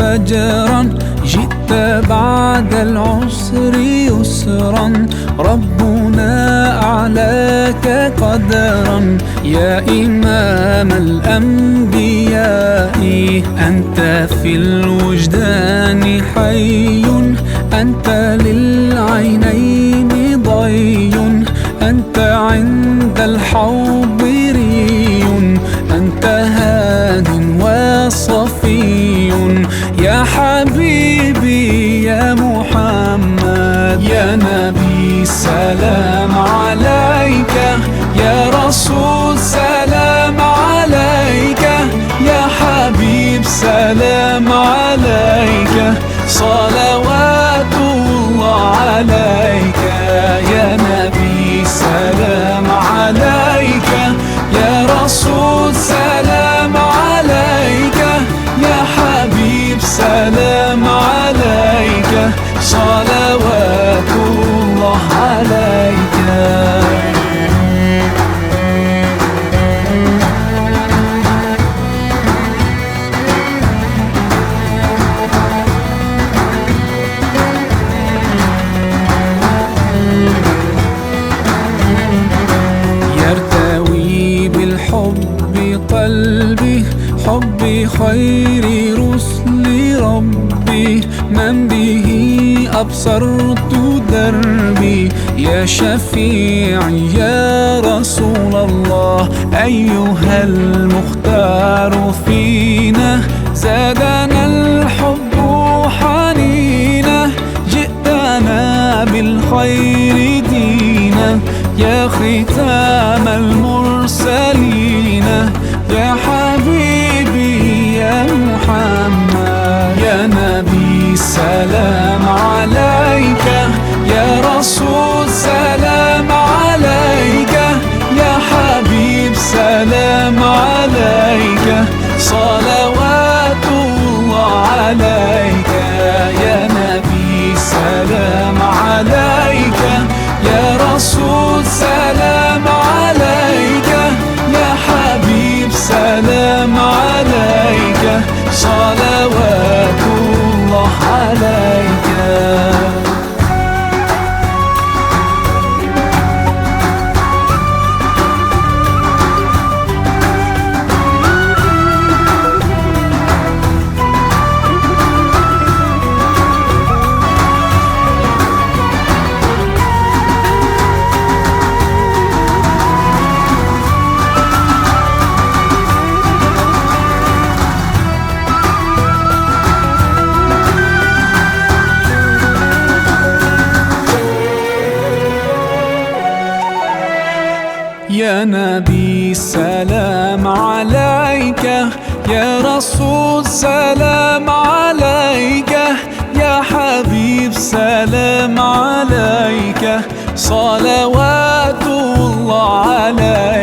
فجرا، جئت بعد العسر يسرا، ربنا أعلاك قدرا. يا إمام الأنبياء أنت في الوجدان حي، أنت للعينين ضي، أنت عند الحوض ري، أنت هاد وصفي. يا حبيبي يا محمد، يا نبي سلام عليك، يا رسول سلام عليك، يا حبيب سلام عليك، صلوات الله عليك. يا نبي سلام عليك، يا رسول سلام عليك، يا حبيب سلام عليك، صلوات الله عليك. يرتوي بالحب قلبي، حب خير رسل ربي، من به أبصرت دربي. يا شفيعي يا رسول الله، أيها المختار فينا، زادنا الحب حنينا، جئتنا بالخير دينا. يا ختام المرسلين، يا حبيبي يا محمد، يا نبي سلام عليك، يا رسول سلام عليك، يا حبيب سلام عليك، صلوات الله عليك. يا نبي سلام عليك، يا رسول سلام عليك، يا حبيب سلام عليك، صلوات الله عليك. يا نبي سلام عليك، يا رسول سلام عليك، يا حبيب سلام عليك، صلوات الله عليك.